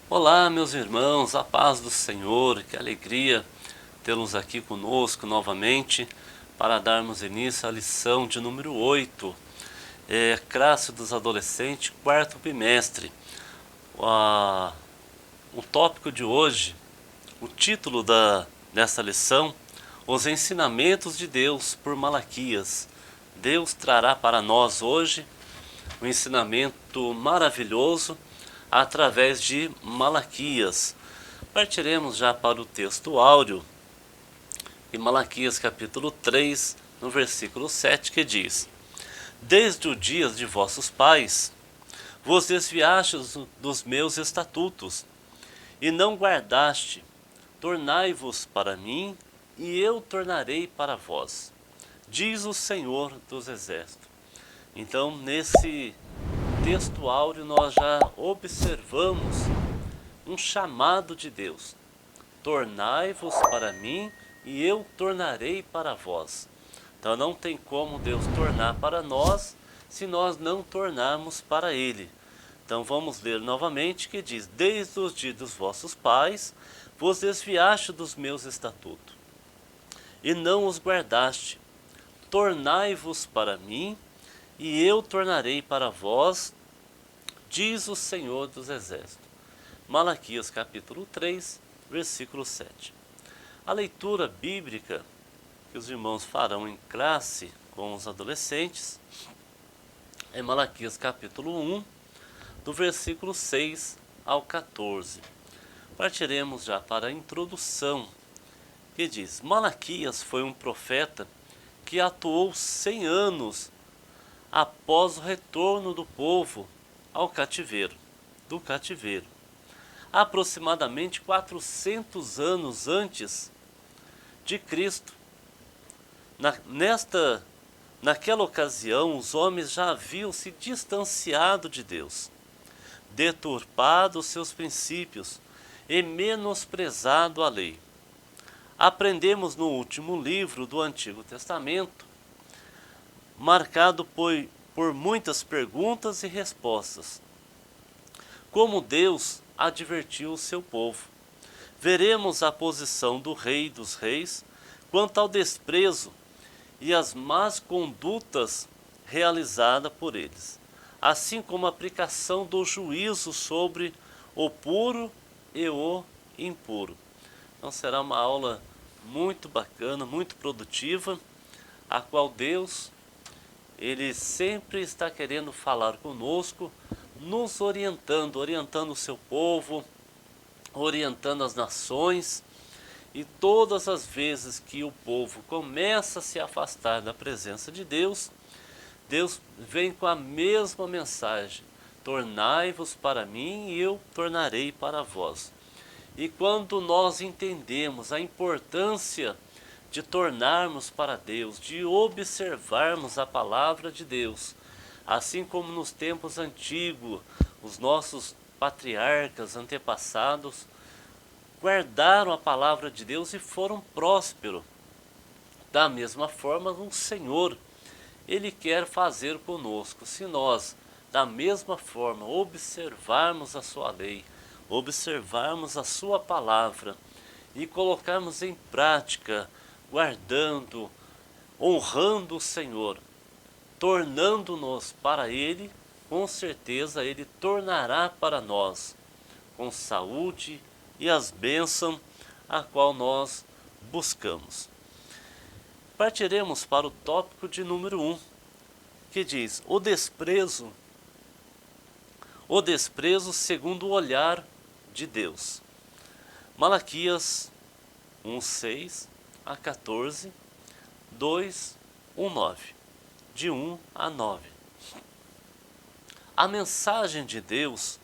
Olá, meus irmãos, a paz do Senhor, que alegria tê-los aqui conosco novamente para darmos início à lição de número 8, Classe dos Adolescentes, quarto bimestre. O tópico de hoje, o título dessa lição, Os Ensinamentos de Deus por Malaquias. Deus trará para nós hoje um ensinamento maravilhoso através de Malaquias. Partiremos já para o texto áureo, em Malaquias capítulo 3, no versículo 7, que diz: Desde o dia de vossos pais, vos desviastes dos meus estatutos, e não guardaste. Tornai-vos para mim, e eu tornarei para vós, diz o Senhor dos Exércitos. Então, nesse texto áureo, nós já observamos um chamado de Deus: tornai-vos para mim e eu tornarei para vós. Então não tem como Deus tornar para nós se nós não tornarmos para Ele. Então vamos ler novamente, que diz: Desde os dias dos vossos pais vos desviaste dos meus estatutos, e não os guardaste. Tornai-vos para mim, e eu tornarei para vós, diz o Senhor dos Exércitos. Malaquias capítulo 3, versículo 7. A leitura bíblica que os irmãos farão em classe com os adolescentes é Malaquias capítulo 1, do versículo 6 ao 14. Partiremos já para a introdução, que diz: Malaquias foi um profeta que atuou 100 anos após o retorno do povo ao cativeiro, aproximadamente 400 anos antes de Cristo. Naquela ocasião, os homens já haviam se distanciado de Deus, deturpado seus princípios e menosprezado a lei. Aprendemos no último livro do Antigo Testamento, marcado por muitas perguntas e respostas, como Deus advertiu o seu povo. Veremos a posição do Rei dos Reis quanto ao desprezo e as más condutas realizadas por eles, assim como a aplicação do juízo sobre o puro e o impuro. Então será uma aula muito bacana, muito produtiva, a qual Deus, Ele sempre está querendo falar conosco, nos orientando o seu povo, orientando as nações. E todas as vezes que o povo começa a se afastar da presença de Deus, Deus vem com a mesma mensagem: tornai-vos para mim e eu tornarei para vós. E quando nós entendemos a importância de tornarmos para Deus, de observarmos a palavra de Deus, assim como nos tempos antigos, os nossos patriarcas, antepassados, guardaram a palavra de Deus e foram prósperos. Da mesma forma, o Senhor, Ele quer fazer conosco. Se nós, da mesma forma, observarmos a sua lei, observarmos a sua palavra e colocarmos em prática, guardando, honrando o Senhor, tornando-nos para Ele, com certeza Ele tornará para nós com saúde e as bênçãos a qual nós buscamos. Partiremos para o tópico de número 1, que diz: o desprezo segundo o olhar de Deus. Malaquias 1:6 a 14, 2:1-9, de 1 a 9. A mensagem de Deus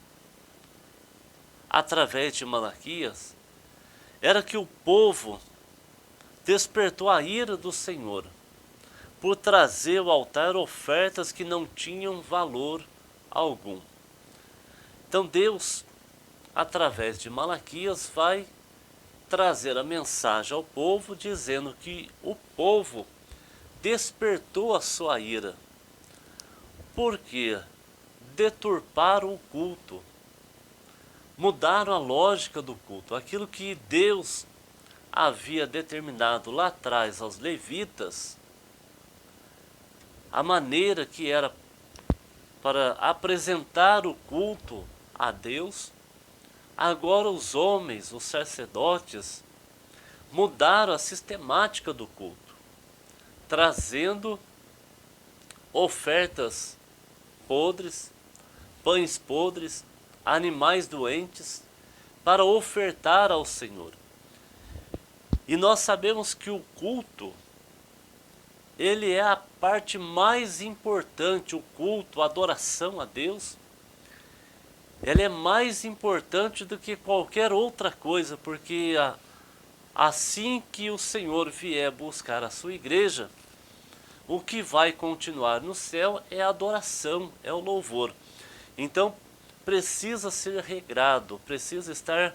através de Malaquias era que o povo despertou a ira do Senhor por trazer ao altar ofertas que não tinham valor algum. Então Deus, através de Malaquias, vai trazer a mensagem ao povo, dizendo que o povo despertou a sua ira, porque deturparam o culto, mudaram a lógica do culto. Aquilo que Deus havia determinado lá atrás aos levitas, a maneira que era para apresentar o culto a Deus, agora os homens, os sacerdotes, mudaram a sistemática do culto, trazendo ofertas podres, pães podres, animais doentes, para ofertar ao Senhor. E nós sabemos que o culto, ele é a parte mais importante, o culto, a adoração a Deus, ela é mais importante do que qualquer outra coisa, porque assim que o Senhor vier buscar a sua igreja, o que vai continuar no céu é a adoração, é o louvor. Então, precisa ser regrado, precisa estar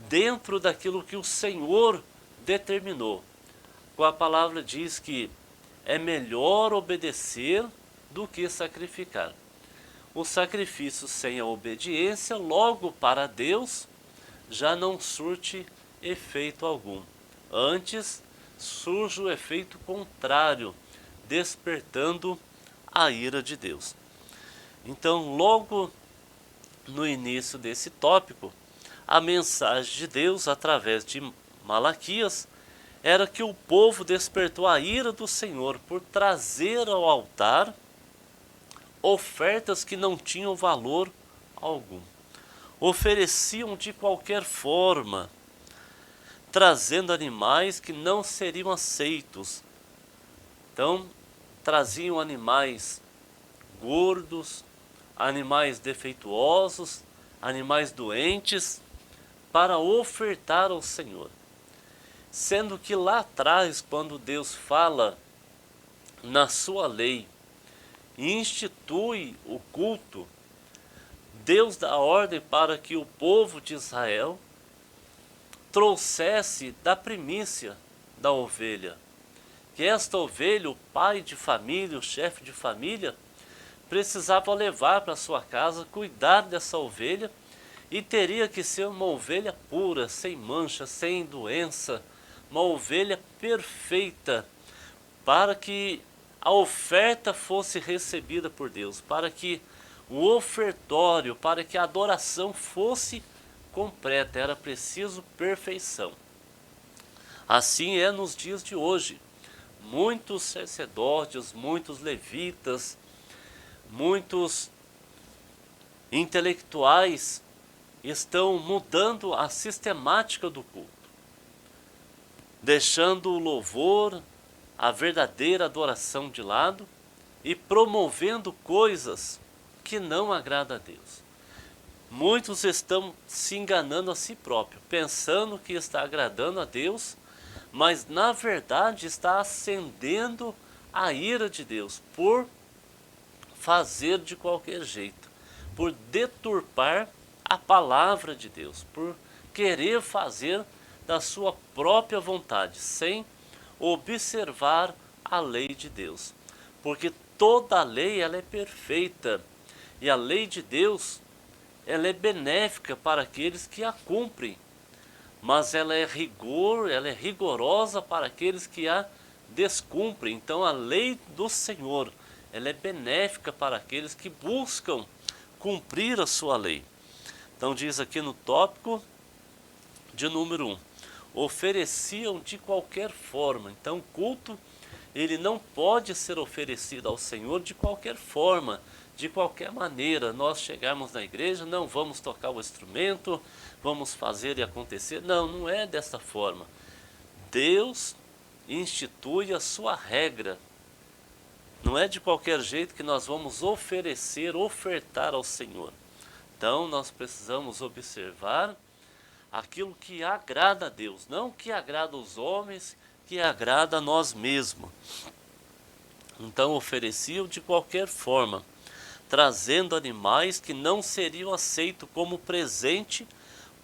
dentro daquilo que o Senhor determinou. A palavra diz que é melhor obedecer do que sacrificar. O sacrifício sem a obediência, logo para Deus, já não surte efeito algum. Antes, surge o efeito contrário, despertando a ira de Deus. Então, logo no início desse tópico, a mensagem de Deus, através de Malaquias, era que o povo despertou a ira do Senhor por trazer ao altar ofertas que não tinham valor algum. Ofereciam de qualquer forma, trazendo animais que não seriam aceitos. Então, traziam animais gordos, animais defeituosos, animais doentes, para ofertar ao Senhor. Sendo que lá atrás, quando Deus fala na sua lei e institui o culto, Deus dá ordem para que o povo de Israel trouxesse da primícia da ovelha. Que esta ovelha, o pai de família, o chefe de família, precisava levar para sua casa, cuidar dessa ovelha, e teria que ser uma ovelha pura, sem mancha, sem doença, uma ovelha perfeita, para que a oferta fosse recebida por Deus, para que o ofertório, para que a adoração fosse completa, era preciso perfeição. Assim é nos dias de hoje. Muitos sacerdotes, muitos levitas, muitos intelectuais estão mudando a sistemática do culto, deixando o louvor, a verdadeira adoração de lado e promovendo coisas que não agradam a Deus. Muitos estão se enganando a si próprios, pensando que está agradando a Deus, mas na verdade está acendendo a ira de Deus por fazer de qualquer jeito, por deturpar a palavra de Deus, por querer fazer da sua própria vontade, sem observar a lei de Deus. Porque toda a lei ela é perfeita, e a lei de Deus ela é benéfica para aqueles que a cumprem, mas ela é rigorosa para aqueles que a descumprem. Então a lei do Senhor ela é benéfica para aqueles que buscam cumprir a sua lei. Então diz aqui no tópico de número 1, ofereciam de qualquer forma. Então o culto ele não pode ser oferecido ao Senhor de qualquer forma, de qualquer maneira. Nós chegarmos na igreja, não vamos tocar o instrumento, vamos fazer e acontecer. Não, não é dessa forma. Deus institui a sua regra. Não é de qualquer jeito que nós vamos ofertar ao Senhor. Então nós precisamos observar aquilo que agrada a Deus, não o que agrada aos homens, que agrada a nós mesmos. Então ofereciam de qualquer forma, trazendo animais que não seriam aceitos como presente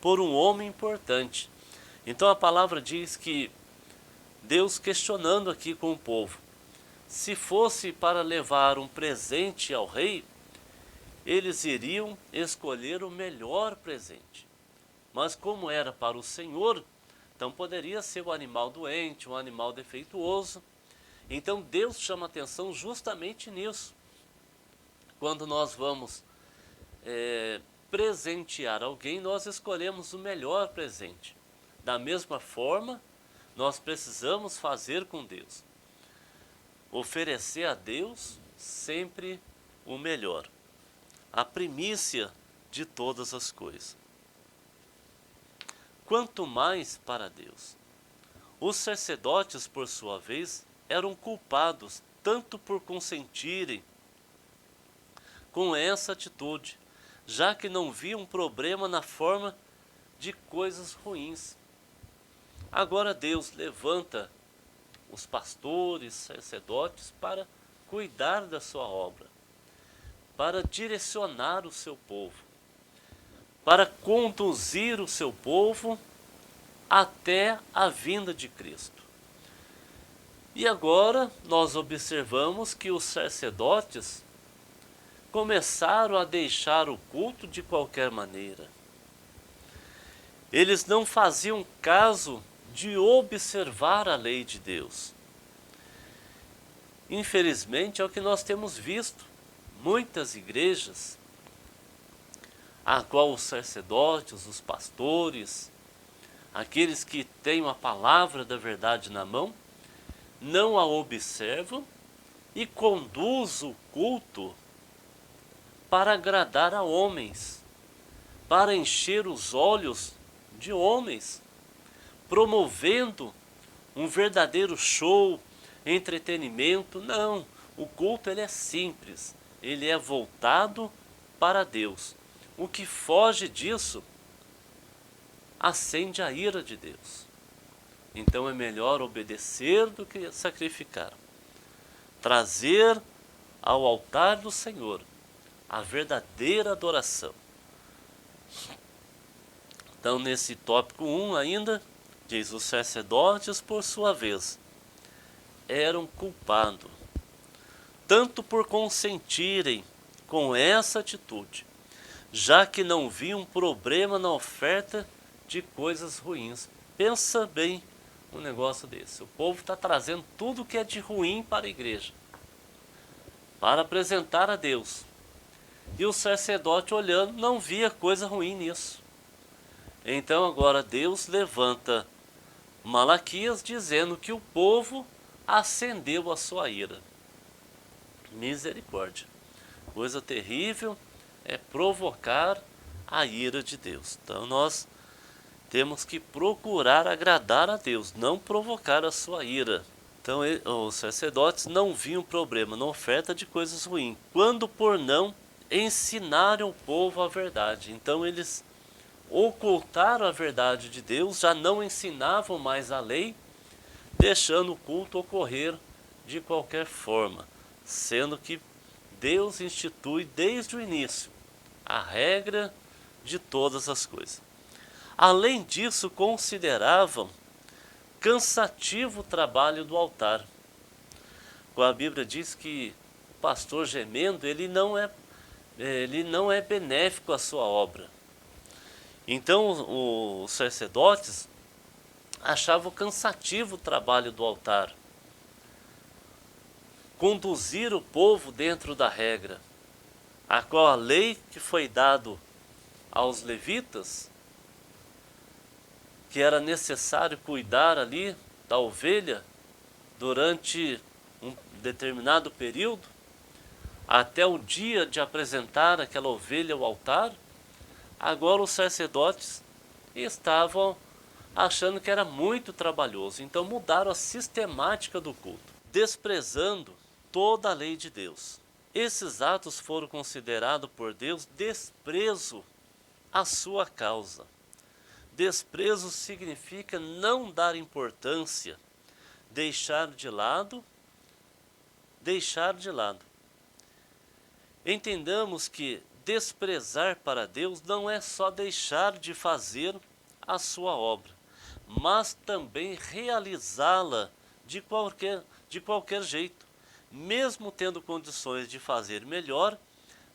por um homem importante. Então a palavra diz que Deus questionando aqui com o povo, se fosse para levar um presente ao rei, eles iriam escolher o melhor presente. Mas como era para o Senhor, então poderia ser um animal doente, um animal defeituoso. Então Deus chama atenção justamente nisso. Quando nós vamos presentear alguém, nós escolhemos o melhor presente. Da mesma forma, nós precisamos fazer com Deus. Oferecer a Deus sempre o melhor, a primícia de todas as coisas. Quanto mais para Deus. Os sacerdotes, por sua vez, eram culpados tanto por consentirem com essa atitude, já que não viam problema na forma de coisas ruins. Agora Deus levanta os pastores, sacerdotes, para cuidar da sua obra, para direcionar o seu povo, para conduzir o seu povo até a vinda de Cristo. E agora nós observamos que os sacerdotes começaram a deixar o culto de qualquer maneira. Eles não faziam caso de observar a lei de Deus. Infelizmente é o que nós temos visto. Muitas igrejas, a qual os sacerdotes, os pastores, aqueles que têm a palavra da verdade na mão, não a observam e conduzem o culto para agradar a homens, para encher os olhos de homens, promovendo um verdadeiro show, entretenimento. Não, o culto ele é simples, ele é voltado para Deus. O que foge disso acende a ira de Deus. Então é melhor obedecer do que sacrificar. Trazer ao altar do Senhor a verdadeira adoração. Então, nesse tópico 1 ainda, diz: os sacerdotes, por sua vez, eram culpados, tanto por consentirem com essa atitude, já que não viam problema na oferta de coisas ruins. Pensa bem um negócio desse. O povo está trazendo tudo que é de ruim para a igreja, para apresentar a Deus. E o sacerdote, olhando, não via coisa ruim nisso. Então agora Deus levanta Malaquias dizendo que o povo acendeu a sua ira. Misericórdia. Coisa terrível é provocar a ira de Deus. Então nós temos que procurar agradar a Deus, não provocar a sua ira. Então os sacerdotes não viam problema na oferta de coisas ruins, quando por não ensinaram o povo a verdade. Então eles ocultaram a verdade de Deus, já não ensinavam mais a lei, deixando o culto ocorrer de qualquer forma, sendo que Deus institui desde o início a regra de todas as coisas. Além disso, consideravam cansativo o trabalho do altar. Quando a Bíblia diz que o pastor gemendo, ele não é benéfico à sua obra. Então os sacerdotes achavam cansativo o trabalho do altar, conduzir o povo dentro da regra, a qual a lei que foi dado aos levitas, que era necessário cuidar ali da ovelha durante um determinado período, até o dia de apresentar aquela ovelha ao altar. Agora os sacerdotes estavam achando que era muito trabalhoso, então mudaram a sistemática do culto, desprezando toda a lei de Deus. Esses atos foram considerados por Deus desprezo à sua causa. Desprezo significa não dar importância, deixar de lado. Entendamos que desprezar para Deus não é só deixar de fazer a sua obra, mas também realizá-la de qualquer jeito. Mesmo tendo condições de fazer melhor,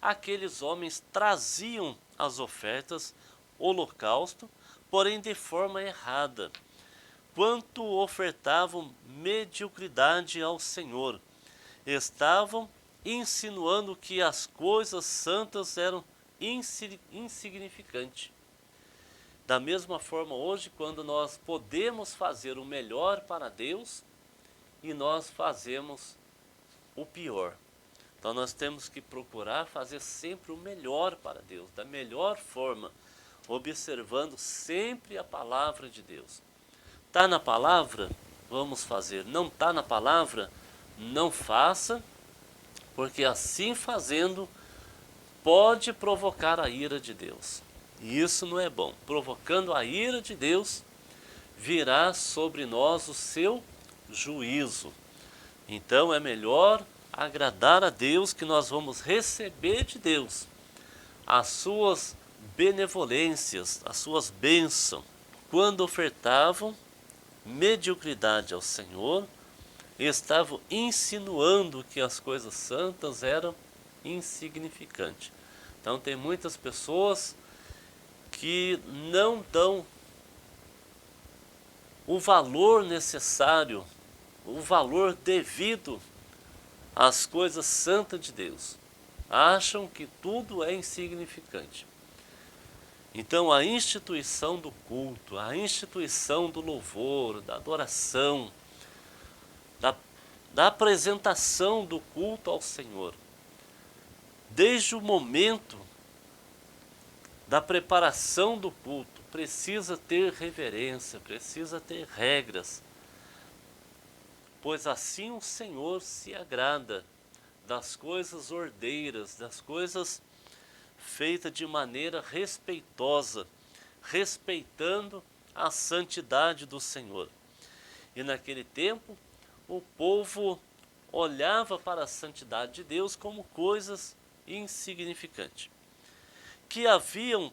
aqueles homens traziam as ofertas, holocausto, porém de forma errada. Quanto ofertavam mediocridade ao Senhor, estavam insinuando que as coisas santas eram insignificantes. Da mesma forma hoje, quando nós podemos fazer o melhor para Deus e nós fazemos o pior. Então nós temos que procurar fazer sempre o melhor para Deus, da melhor forma, observando sempre a palavra de Deus. Está na palavra? Vamos fazer. Não está na palavra? Não faça, porque assim fazendo pode provocar a ira de Deus. E isso não é bom. Provocando a ira de Deus, virá sobre nós o seu juízo. Então é melhor agradar a Deus, que nós vamos receber de Deus as suas benevolências, as suas bênçãos. Quando ofertavam mediocridade ao Senhor, estavam insinuando que as coisas santas eram insignificantes. Então tem muitas pessoas que não dão o valor necessário, o valor devido às coisas santas de Deus. Acham que tudo é insignificante. Então a instituição do culto, a instituição do louvor, da adoração, da apresentação do culto ao Senhor, desde o momento da preparação do culto, precisa ter reverência, precisa ter regras, pois assim o Senhor se agrada das coisas ordeiras, das coisas feitas de maneira respeitosa, respeitando a santidade do Senhor. E naquele tempo, o povo olhava para a santidade de Deus como coisas insignificantes, que haviam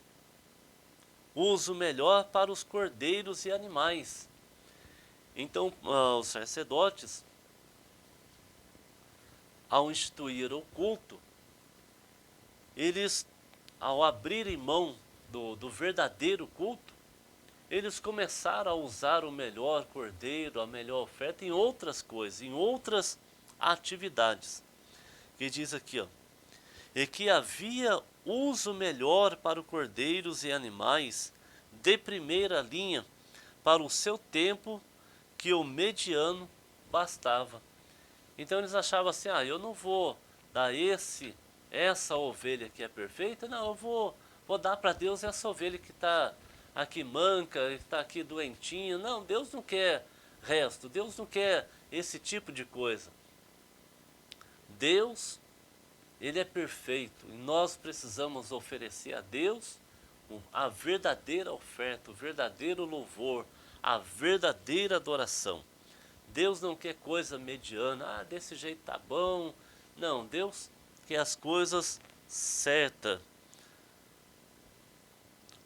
uso melhor para os cordeiros e animais. Então, os sacerdotes, ao instituir o culto, eles, ao abrirem mão do verdadeiro culto, eles começaram a usar o melhor cordeiro, a melhor oferta em outras coisas, em outras atividades. Que diz aqui, ó, e que havia uso melhor para os cordeiros e animais de primeira linha para o seu tempo, que o mediano bastava. Então eles achavam assim, eu não vou dar essa ovelha que é perfeita, não, eu vou dar para Deus essa ovelha que está aqui manca, que está aqui doentinha. Não, Deus não quer resto, Deus não quer esse tipo de coisa. Deus, Ele é perfeito e nós precisamos oferecer a Deus a verdadeira oferta, o verdadeiro louvor, a verdadeira adoração. Deus não quer coisa mediana, desse jeito tá bom. Não, Deus quer as coisas certas.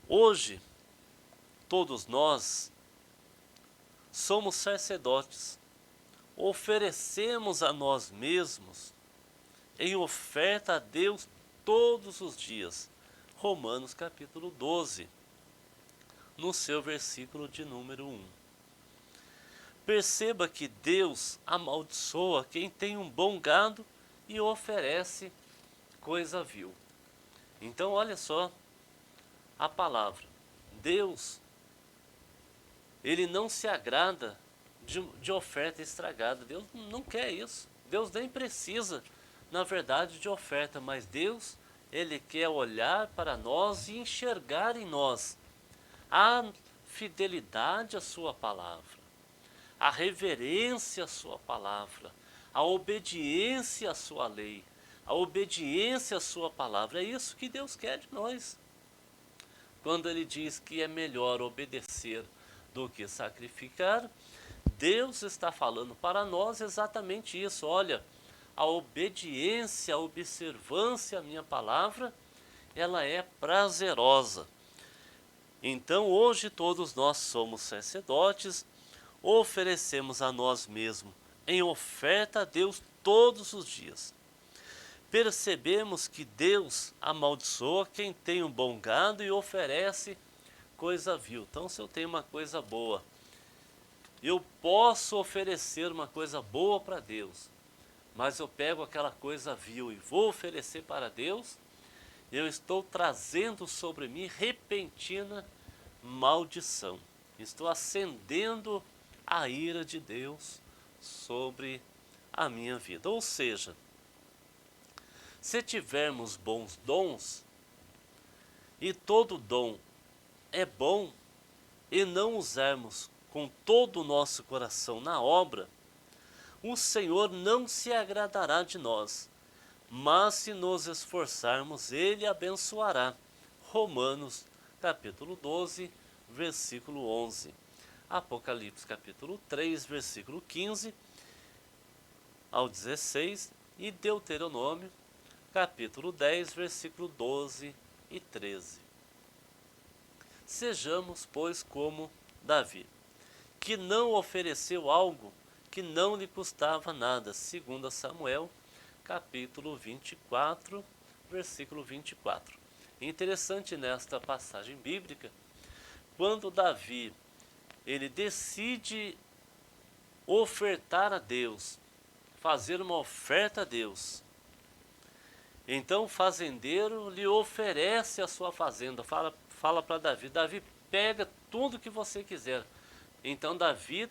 Hoje, todos nós somos sacerdotes, oferecemos a nós mesmos em oferta a Deus todos os dias. Romanos capítulo 12, no seu versículo de número 1. Perceba que Deus amaldiçoa quem tem um bom gado e oferece coisa vil. Então olha só a palavra. Deus, Ele não se agrada de oferta estragada. Deus não quer isso. Deus nem precisa, na verdade, de oferta. Mas Deus, Ele quer olhar para nós e enxergar em nós a fidelidade à sua palavra, a reverência à sua palavra, a obediência à sua lei, a obediência à sua palavra. É isso que Deus quer de nós. Quando Ele diz que é melhor obedecer do que sacrificar, Deus está falando para nós exatamente isso. Olha, a obediência, a observância à minha palavra, ela é prazerosa. Então hoje todos nós somos sacerdotes, oferecemos a nós mesmos em oferta a Deus todos os dias. percebemos que Deus amaldiçoa quem tem um bom gado e oferece coisa vil. Então, se eu tenho uma coisa boa, eu posso oferecer uma coisa boa para Deus, mas eu pego aquela coisa vil e vou oferecer para Deus, eu estou trazendo sobre mim repentina maldição. Estou acendendo a ira de Deus sobre a minha vida. Ou seja, se tivermos bons dons, e todo dom é bom, e não usarmos com todo o nosso coração na obra, o Senhor não se agradará de nós, mas se nos esforçarmos, Ele abençoará. Romanos capítulo 12, versículo 11. Apocalipse capítulo 3, versículo 15 ao 16 e Deuteronômio capítulo 10, versículo 12 e 13. Sejamos, pois, como Davi, que não ofereceu algo que não lhe custava nada, segundo Samuel, capítulo 24, versículo 24. Interessante nesta passagem bíblica, quando Davi ele decide ofertar a Deus, fazer uma oferta a Deus, então o fazendeiro lhe oferece a sua fazenda, fala para Davi, Davi, pega tudo que você quiser. Então Davi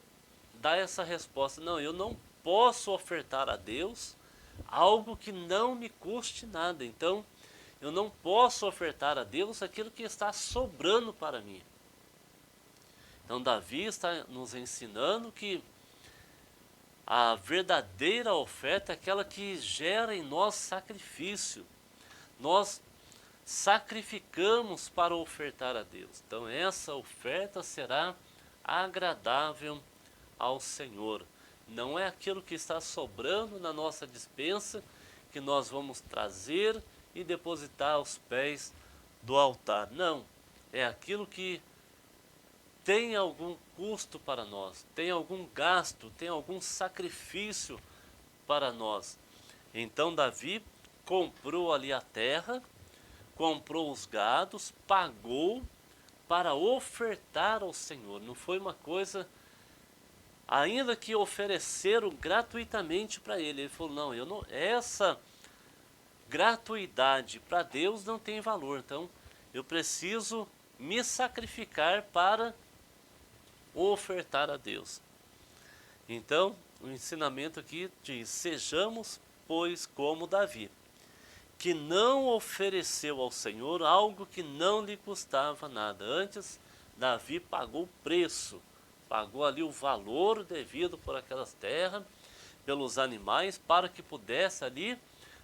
dá essa resposta, não, eu não posso ofertar a Deus algo que não me custe nada, então eu não posso ofertar a Deus aquilo que está sobrando para mim. Então Davi está nos ensinando que a verdadeira oferta é aquela que gera em nós sacrifício. Nós sacrificamos para ofertar a Deus. Então essa oferta será agradável ao Senhor. Não é aquilo que está sobrando na nossa despensa que nós vamos trazer e depositar aos pés do altar. Não, é aquilo que tem algum custo para nós, tem algum gasto, tem algum sacrifício para nós. Então Davi comprou ali a terra, comprou os gados, pagou para ofertar ao Senhor. Não foi uma coisa, ainda que ofereceram gratuitamente para ele. Ele falou, não, eu não, essa gratuidade para Deus não tem valor, então eu preciso me sacrificar para ofertar a Deus. Então, o ensinamento aqui diz, sejamos, pois, como Davi, que não ofereceu ao Senhor algo que não lhe custava nada. Antes, Davi pagou o preço, pagou ali o valor devido por aquelas terras, pelos animais, para que pudesse ali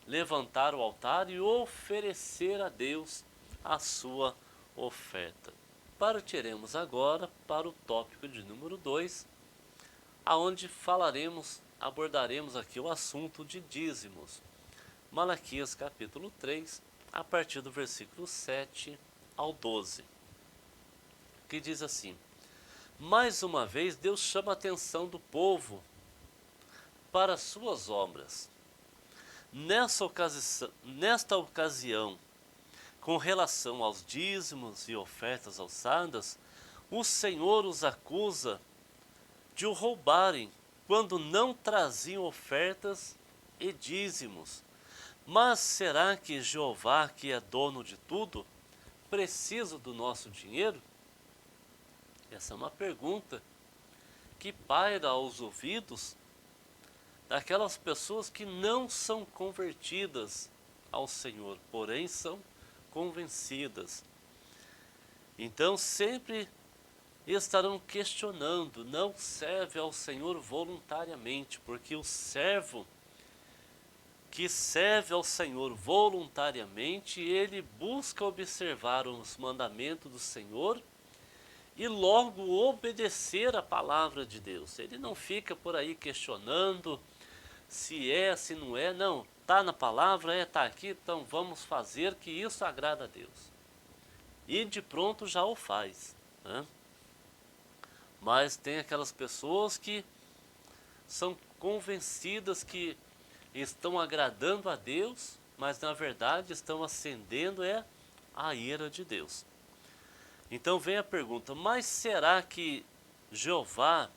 levantar o altar e oferecer a Deus a sua oferta. Partiremos agora para o tópico de número 2, aonde abordaremos aqui o assunto de dízimos. Malaquias capítulo 3, a partir do versículo 7 ao 12, que diz assim, mais uma vez Deus chama a atenção do povo para as suas obras. Nesta ocasião, com relação aos dízimos e ofertas alçadas, o Senhor os acusa de o roubarem quando não traziam ofertas e dízimos. Mas será que Jeová, que é dono de tudo, precisa do nosso dinheiro? Essa é uma pergunta que paira aos ouvidos daquelas pessoas que não são convertidas ao Senhor, porém são convencidas. Então sempre estarão questionando, não serve ao Senhor voluntariamente, porque o servo que serve ao Senhor voluntariamente, ele busca observar os mandamentos do Senhor e logo obedecer a palavra de Deus. Ele não fica por aí questionando se é, se não é, não, está na palavra, está aqui, então vamos fazer que isso agrada a Deus. E de pronto já o faz, né? Mas tem aquelas pessoas que são convencidas que estão agradando a Deus mas na verdade estão acendendo a ira de Deus. Então vem a pergunta, mas será que Jeová,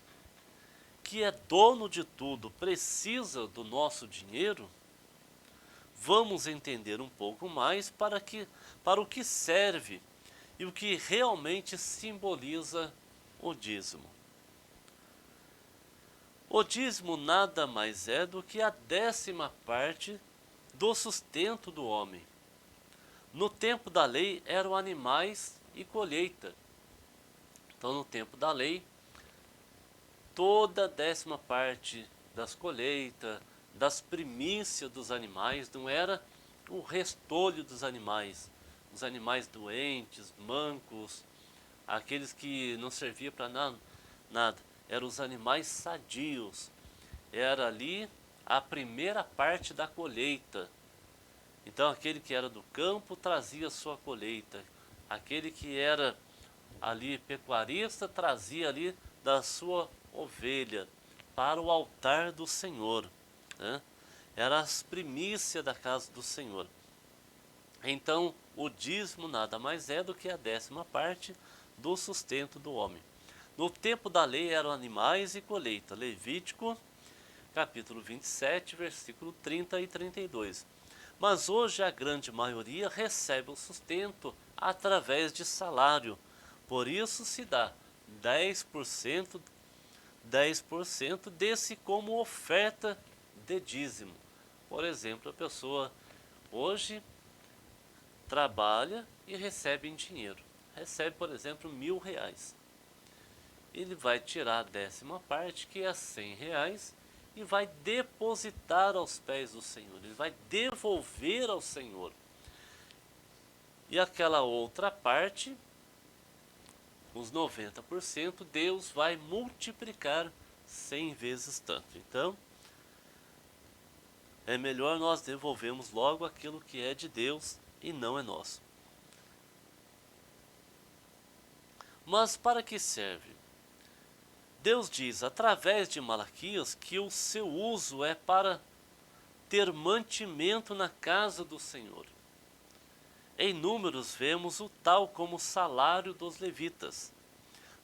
que é dono de tudo, precisa do nosso dinheiro? Vamos entender um pouco mais para o que serve e o que realmente simboliza o dízimo. O dízimo nada mais é do que a 10ª parte do sustento do homem. No tempo da lei eram animais e colheita. Então, no tempo da lei, toda a 10ª parte das colheitas, das primícias dos animais, não era o restolho dos animais. Os animais doentes, mancos, aqueles que não serviam para nada. Eram os animais sadios. Era ali a primeira parte da colheita. Então aquele que era do campo trazia sua colheita. Aquele que era ali pecuarista trazia ali da sua ovelha para o altar do Senhor, né? Era as primícias da casa do Senhor. Então o dízimo nada mais é do que a 10ª parte do sustento do homem. No tempo da lei eram animais e colheita. Levítico capítulo 27, versículo 30 e 32. Mas hoje a grande maioria recebe o sustento através de salário. Por isso se dá 10% desse como oferta de dízimo. Por exemplo, a pessoa hoje trabalha e recebe em dinheiro. Recebe, por exemplo, R$ 1.000. Ele vai tirar a 10ª parte, que é R$ 100, e vai depositar aos pés do Senhor. Ele vai devolver ao Senhor. E aquela outra parte, os 90%, Deus vai multiplicar 100 vezes tanto. Então, é melhor nós devolvermos logo aquilo que é de Deus e não é nosso. Mas para que serve? Deus diz através de Malaquias que o seu uso é para ter mantimento na casa do Senhor. Em Números vemos o tal como salário dos levitas.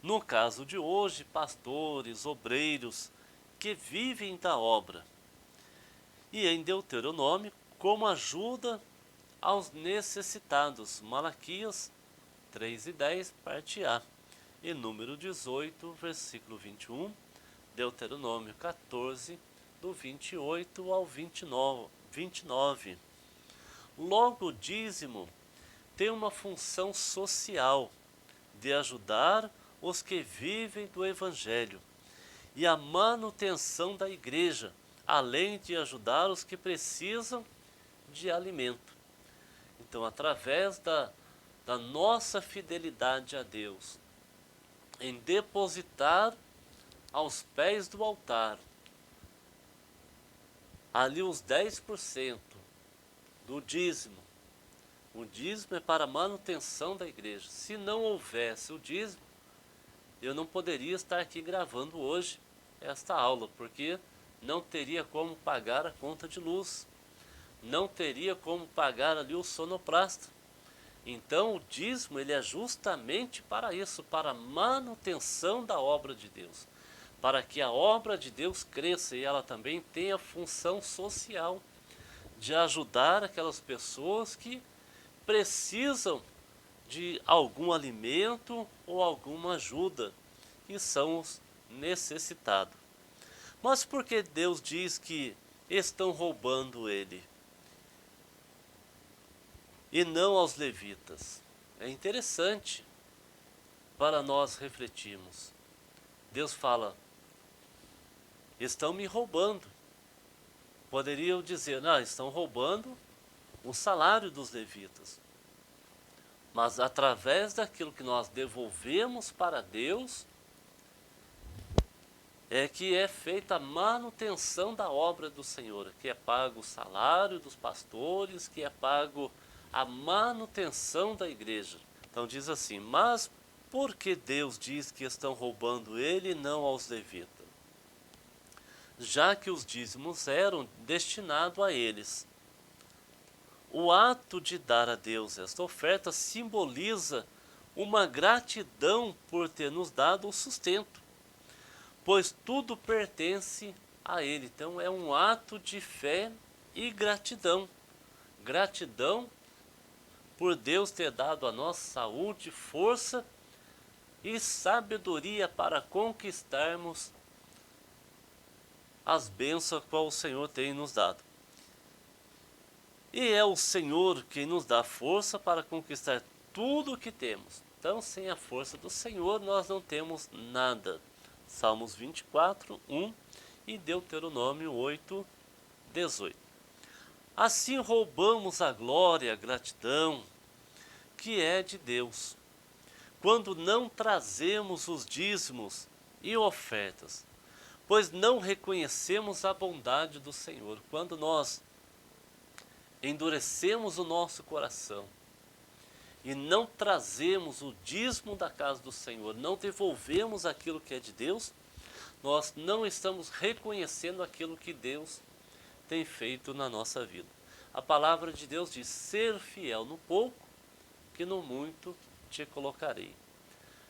No caso de hoje, pastores, obreiros que vivem da obra. E em Deuteronômio, como ajuda aos necessitados. Malaquias 3:10, parte A. E número 18, versículo 21, Deuteronômio 14, do 28 ao 29. Logo, o dízimo tem uma função social de ajudar os que vivem do Evangelho e a manutenção da igreja, além de ajudar os que precisam de alimento. Então, através da nossa fidelidade a Deus, em depositar aos pés do altar ali os 10% do dízimo. O dízimo é para a manutenção da igreja. Se não houvesse o dízimo, eu não poderia estar aqui gravando hoje esta aula, porque não teria como pagar a conta de luz, não teria como pagar ali o sonoplasta. Então o dízimo ele é justamente para isso, para a manutenção da obra de Deus, para que a obra de Deus cresça e ela também tenha função social de ajudar aquelas pessoas que precisam de algum alimento ou alguma ajuda, que são os necessitados. Mas por que Deus diz que estão roubando ele e não aos levitas? É interessante para nós refletirmos. Deus fala, estão me roubando. Poderiam dizer, não, estão roubando o salário dos levitas. Mas através daquilo que nós devolvemos para Deus, é que é feita a manutenção da obra do Senhor, que é pago o salário dos pastores, que é pago a manutenção da igreja. Então diz assim, mas por que Deus diz que estão roubando ele e não aos levitas? Já que os dízimos eram destinados a eles. o ato de dar a Deus esta oferta simboliza uma gratidão por ter nos dado o sustento, pois tudo pertence a Ele. Então é um ato de fé e gratidão. Gratidão por Deus ter dado a nós saúde, força e sabedoria para conquistarmos as bênçãos que o Senhor tem nos dado. E é o Senhor quem nos dá força para conquistar tudo o que temos. Então, sem a força do Senhor, nós não temos nada. Salmos 24, 1 e Deuteronômio 8, 18. Assim roubamos a glória, a gratidão, que é de Deus, quando não trazemos os dízimos e ofertas, pois não reconhecemos a bondade do Senhor. Quando nós endurecemos o nosso coração e não trazemos o dízimo da casa do Senhor, não devolvemos aquilo que é de Deus, nós não estamos reconhecendo aquilo que Deus tem feito na nossa vida. A palavra de Deus diz: ser fiel no pouco, que no muito te colocarei.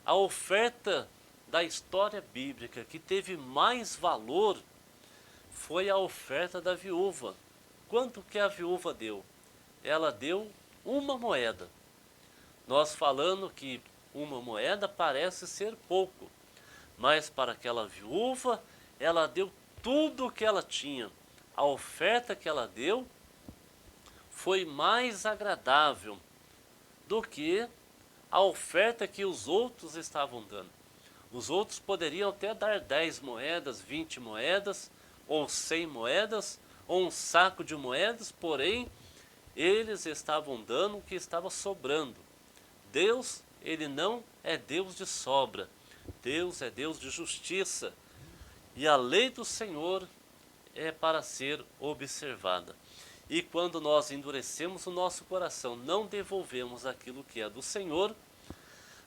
A oferta da história bíblica que teve mais valor foi a oferta da viúva. Quanto que a viúva deu? Ela deu uma moeda. Nós falando que uma moeda parece ser pouco, mas para aquela viúva, ela deu tudo o que ela tinha. A oferta que ela deu foi mais agradável do que a oferta que os outros estavam dando. Os outros poderiam até dar 10 moedas, 20 moedas, ou 100 moedas, ou um saco de moedas, porém, eles estavam dando o que estava sobrando. Deus, ele não é Deus de sobra. Deus é Deus de justiça. E a lei do Senhor é para ser observada. E quando nós endurecemos o nosso coração, não devolvemos aquilo que é do Senhor,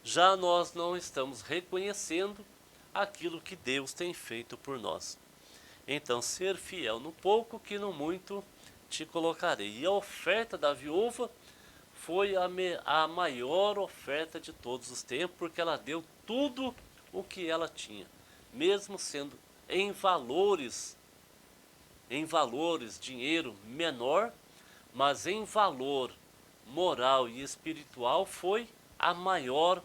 já nós não estamos reconhecendo aquilo que Deus tem feito por nós. Então, ser fiel no pouco, que no muito te colocarei. E a oferta da viúva foi a maior oferta de todos os tempos, porque ela deu tudo o que ela tinha, mesmo sendo em valores, dinheiro menor, mas em valor moral e espiritual foi a maior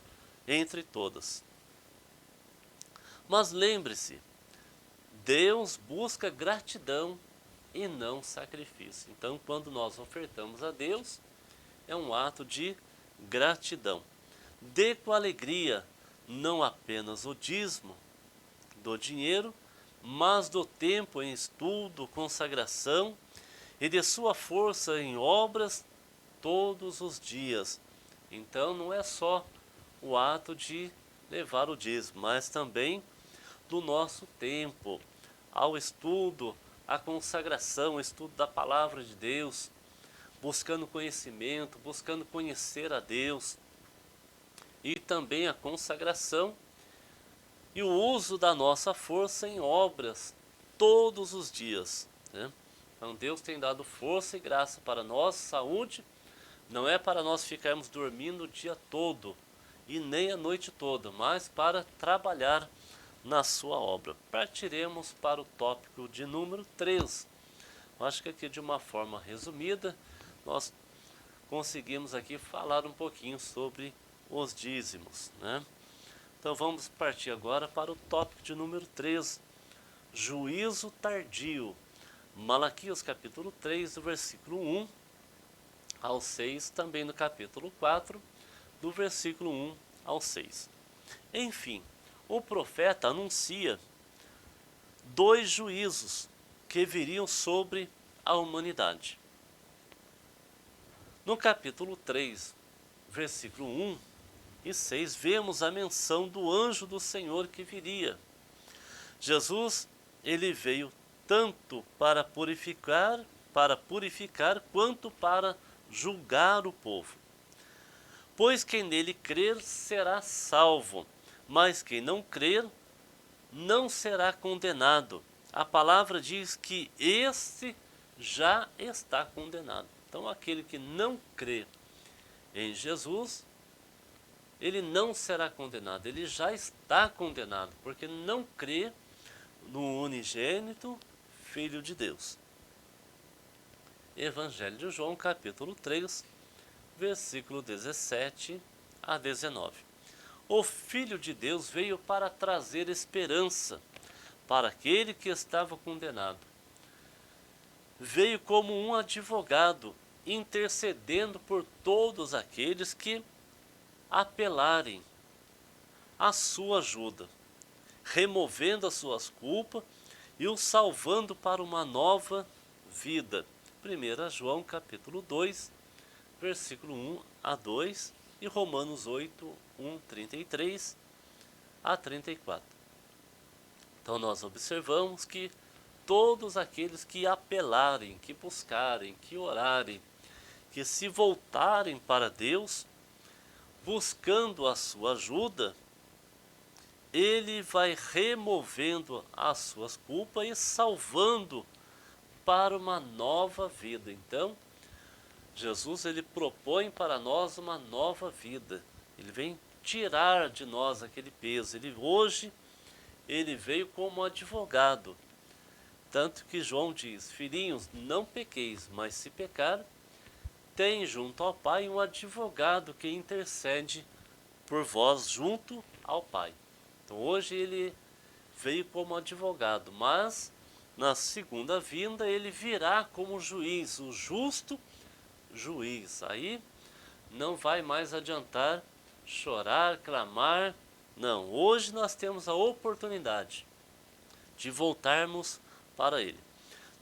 entre todas. Mas lembre-se, Deus busca gratidão e não sacrifício. Então, quando nós ofertamos a Deus, é um ato de gratidão. Dê com alegria não apenas o dízimo do dinheiro, mas do tempo em estudo, consagração e de sua força em obras todos os dias. Então não é só o ato de levar o dízimo, mas também do nosso tempo ao estudo, à consagração, ao estudo da palavra de Deus, buscando conhecimento, buscando conhecer a Deus, e também a consagração e o uso da nossa força em obras todos os dias, né? Então Deus tem dado força e graça para nós, saúde, não é para nós ficarmos dormindo o dia todo e nem a noite toda, mas para trabalhar na sua obra. Partiremos para o tópico de número 3. Acho que aqui, de uma forma resumida, nós conseguimos aqui falar um pouquinho sobre os dízimos, né? Então vamos partir agora para o tópico de número 3, juízo tardio. Malaquias capítulo 3, do versículo 1 ao 6, também no capítulo 4, do versículo 1 ao 6. Enfim, o profeta anuncia 2 juízos que viriam sobre a humanidade. No capítulo 3, versículo 1 e 6, vemos a menção do anjo do Senhor que viria. Jesus, ele veio tanto para purificar quanto para julgar o povo. Pois quem nele crer será salvo, mas quem não crer não será condenado. A palavra diz que este já está condenado. Então, aquele que não crê em Jesus, ele não será condenado, ele já está condenado, porque não crê no unigênito Filho de Deus. Evangelho de João, capítulo 3, versículo 17 a 19. O Filho de Deus veio para trazer esperança para aquele que estava condenado. Veio como um advogado, intercedendo por todos aqueles que apelarem à sua ajuda, removendo as suas culpas e os salvando para uma nova vida. 1 João capítulo 2, versículo 1 a 2 e Romanos 8, 33 a 34. Então nós observamos que todos aqueles que apelarem, que buscarem, que orarem, que se voltarem para Deus, buscando a sua ajuda, ele vai removendo as suas culpas e salvando para uma nova vida. Então, Jesus ele propõe para nós uma nova vida. Ele vem tirar de nós aquele peso. Hoje ele veio como advogado. Tanto que João diz: filhinhos, não pequeis, mas se pecar, tem junto ao Pai um advogado que intercede por vós junto ao Pai. Então hoje ele veio como advogado, mas na segunda vinda ele virá como juiz, o justo juiz. Aí não vai mais adiantar chorar, clamar. Não, hoje nós temos a oportunidade de voltarmos para ele.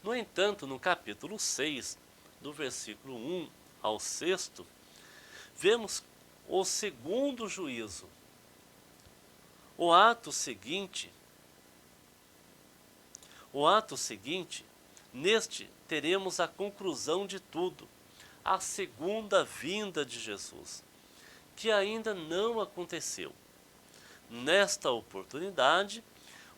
No entanto, no capítulo 6, do versículo 1 ao 6, vemos o segundo juízo. O ato seguinte, neste teremos a conclusão de tudo, a segunda vinda de Jesus, que ainda não aconteceu. Nesta oportunidade,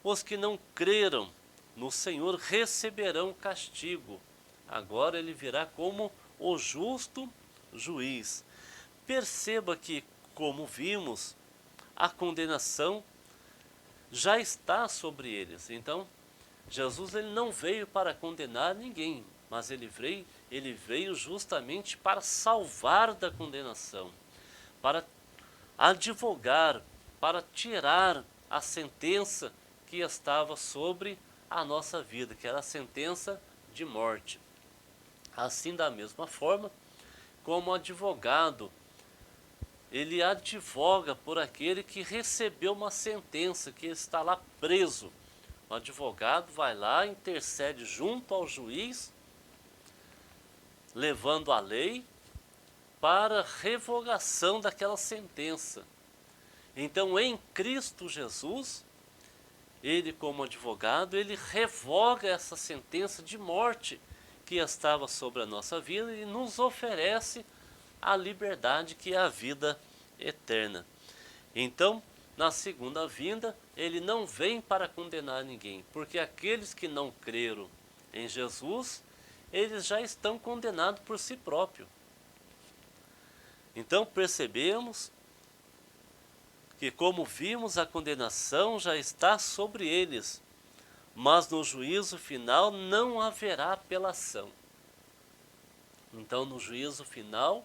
os que não creram no Senhor receberão castigo. Agora ele virá como o justo juiz. Perceba que, como vimos, a condenação já está sobre eles. Então, Jesus ele não veio para condenar ninguém, mas ele veio justamente para salvar da condenação, para advogar, para tirar a sentença que estava sobre a nossa vida, que era a sentença de morte. Assim, da mesma forma, como advogado, ele advoga por aquele que recebeu uma sentença, que está lá preso. O advogado vai lá, intercede junto ao juiz, levando a lei para revogação daquela sentença. Então, em Cristo Jesus, ele como advogado, ele revoga essa sentença de morte que estava sobre a nossa vida e nos oferece a liberdade que é a vida eterna. Então, na segunda vinda, ele não vem para condenar ninguém, porque aqueles que não creram em Jesus, eles já estão condenados por si próprios. Então, percebemos que, como vimos, a condenação já está sobre eles, mas no juízo final não haverá apelação. Então, no juízo final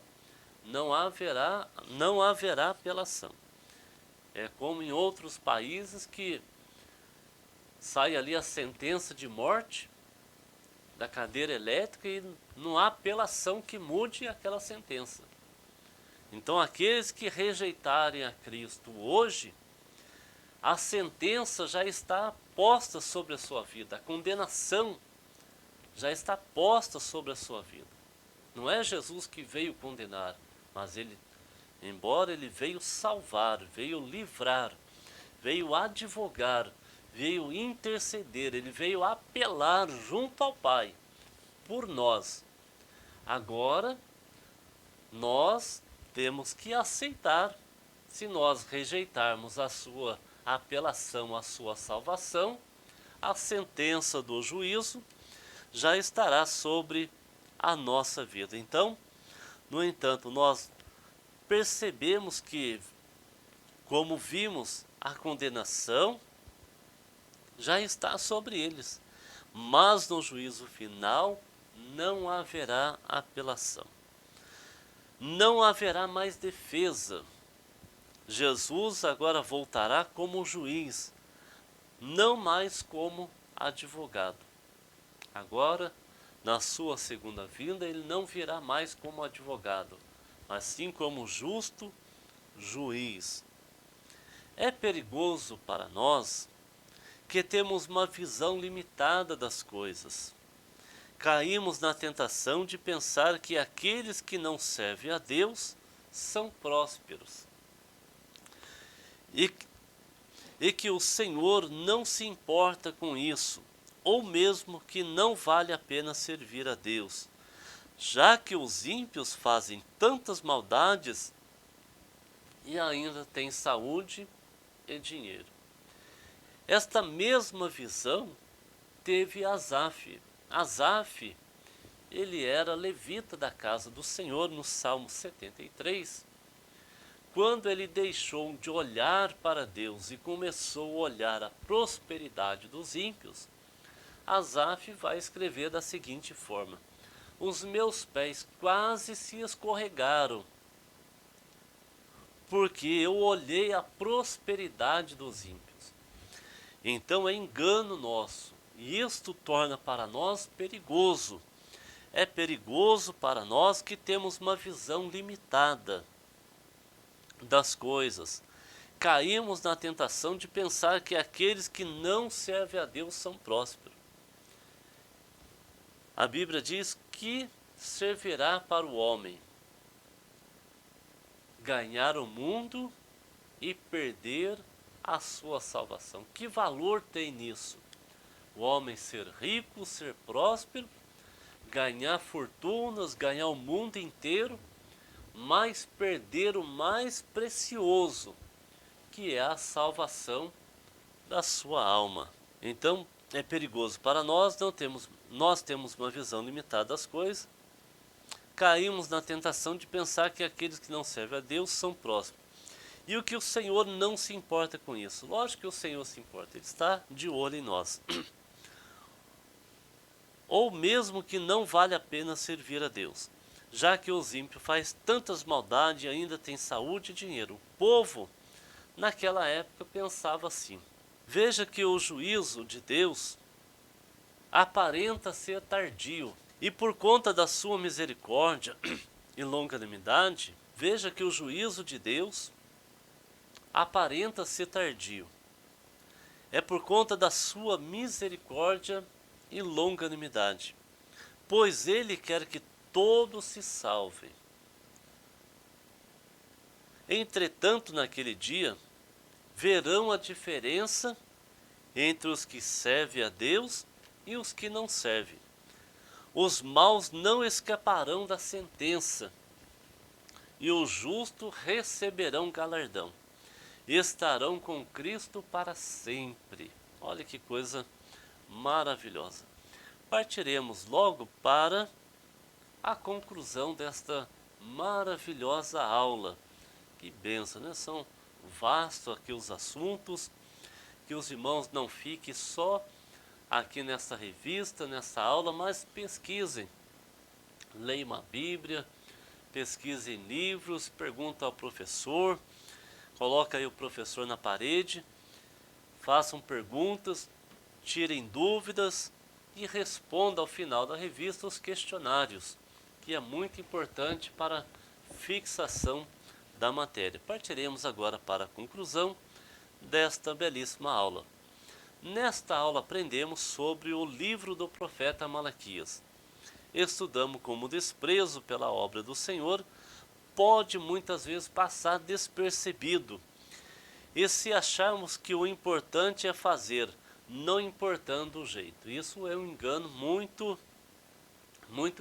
não haverá apelação. É como em outros países que sai ali a sentença de morte da cadeira elétrica e não há apelação que mude aquela sentença. Então, aqueles que rejeitarem a Cristo hoje, a sentença já está posta sobre a sua vida, a condenação já está posta sobre a sua vida. Não é Jesus que veio condenar, mas ele, embora ele veio salvar, veio livrar, veio advogar, veio interceder, ele veio apelar junto ao Pai por nós. Agora, nós temos que aceitar. Se nós rejeitarmos a sua apelação, a sua salvação, a sentença do juízo já estará sobre a nossa vida. Então, no entanto, nós percebemos que, como vimos, a condenação já está sobre eles, mas no juízo final não haverá apelação. Não haverá mais defesa. Jesus agora voltará como juiz, não mais como advogado. Agora, na sua segunda vinda, ele não virá mais como advogado, mas sim como justo juiz. É perigoso para nós que temos uma visão limitada das coisas. Caímos na tentação de pensar que aqueles que não servem a Deus são prósperos e que o Senhor não se importa com isso, ou mesmo que não vale a pena servir a Deus, já que os ímpios fazem tantas maldades e ainda têm saúde e dinheiro. Esta mesma visão teve Asaf. Asaf, ele era levita da casa do Senhor no Salmo 73. Quando ele deixou de olhar para Deus e começou a olhar a prosperidade dos ímpios, Asaf vai escrever da seguinte forma: os meus pés quase se escorregaram, porque eu olhei a prosperidade dos ímpios. Então é engano nosso, e isto torna para nós perigoso. É perigoso para nós que temos uma visão limitada das coisas. Caímos na tentação de pensar que aqueles que não servem a Deus são prósperos. A Bíblia diz que servirá para o homem ganhar o mundo e perder a sua salvação. Que valor tem nisso? O homem ser rico, ser próspero, ganhar fortunas, ganhar o mundo inteiro, mas perder o mais precioso, que é a salvação da sua alma. Então é perigoso para nós, nós temos uma visão limitada das coisas, caímos na tentação de pensar que aqueles que não servem a Deus são prósperos. E o que o Senhor não se importa com isso? Lógico que o Senhor se importa, Ele está de olho em nós. Ou mesmo que não vale a pena servir a Deus, já que os ímpios faz tantas maldades e ainda tem saúde e dinheiro. O povo, naquela época, pensava assim. Veja que o juízo de Deus aparenta ser tardio, e por conta da sua misericórdia e longanimidade, veja que o juízo de Deus aparenta ser tardio. É por conta da sua misericórdia e longanimidade, pois Ele quer que todos se salvem. Entretanto, naquele dia, verão a diferença entre os que servem a Deus e os que não servem. Os maus não escaparão da sentença, e os justos receberão galardão. Estarão com Cristo para sempre. Olha que coisa maravilhosa. Partiremos logo para a conclusão desta maravilhosa aula. Que bênção, né? São vastos aqui os assuntos, que os irmãos não fiquem só aqui nessa revista, nessa aula, mas pesquisem. Leiam a Bíblia, pesquisem livros, perguntem ao professor, coloca aí o professor na parede, façam perguntas, tirem dúvidas e respondam ao final da revista os questionários, que é muito importante para a fixação da matéria. Partiremos agora para a conclusão desta belíssima aula. Nesta aula aprendemos sobre o livro do profeta Malaquias. Estudamos como o desprezo pela obra do Senhor pode muitas vezes passar despercebido. E se acharmos que o importante é fazer, não importando o jeito. Isso é um engano muito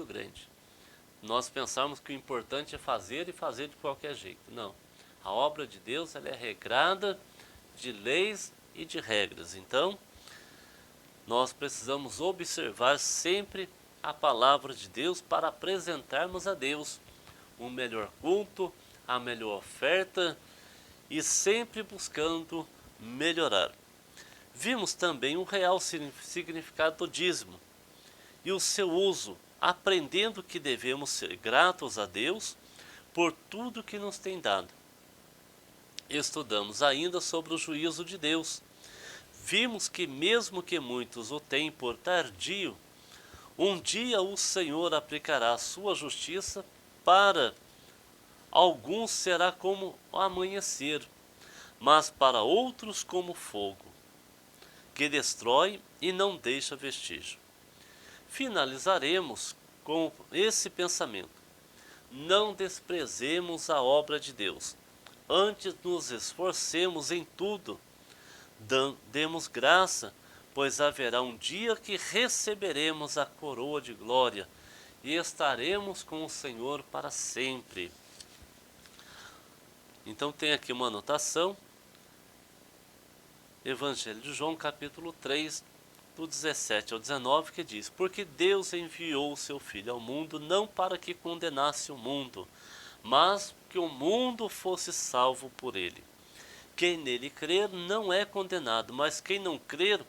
grande. Nós pensamos que o importante é fazer e fazer de qualquer jeito. Não. A obra de Deus ela é regrada de leis e de regras. Então, nós precisamos observar sempre a palavra de Deus para apresentarmos a Deus um melhor culto, a melhor oferta e sempre buscando melhorar. Vimos também o real significado do dízimo e o seu uso, aprendendo que devemos ser gratos a Deus por tudo que nos tem dado. Estudamos ainda sobre o juízo de Deus. Vimos que mesmo que muitos o tenham por tardio, um dia o Senhor aplicará a sua justiça. Para alguns será como o amanhecer, mas para outros como fogo, que destrói e não deixa vestígio. Finalizaremos com esse pensamento: não desprezemos a obra de Deus, antes nos esforcemos em tudo, demos graça, pois haverá um dia que receberemos a coroa de glória e estaremos com o Senhor para sempre. Então tem aqui uma anotação, Evangelho de João, capítulo 3, do 17 ao 19, que diz: porque Deus enviou o seu Filho ao mundo, não para que condenasse o mundo, mas que o mundo fosse salvo por ele. Quem nele crer não é condenado, mas quem não crer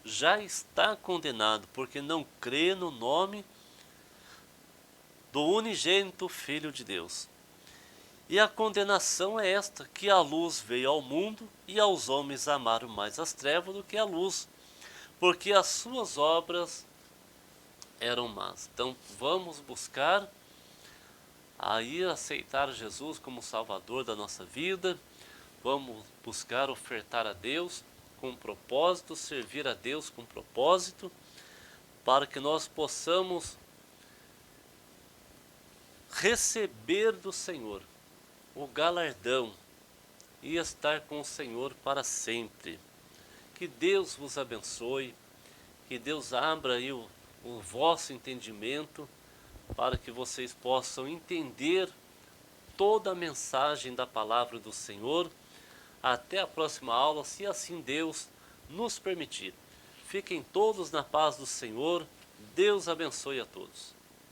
já está condenado, porque não crê no nome do unigênito Filho de Deus. E a condenação é esta, que a luz veio ao mundo, e aos homens amaram mais as trevas do que a luz, porque as suas obras eram más. Então vamos buscar aí aceitar Jesus como Salvador da nossa vida. Vamos buscar ofertar a Deus com propósito, servir a Deus com propósito, para que nós possamos receber do Senhor o galardão e estar com o Senhor para sempre. Que Deus vos abençoe, que Deus abra aí o vosso entendimento, para que vocês possam entender toda a mensagem da palavra do Senhor. Até a próxima aula, se assim Deus nos permitir. Fiquem todos na paz do Senhor. Deus abençoe a todos.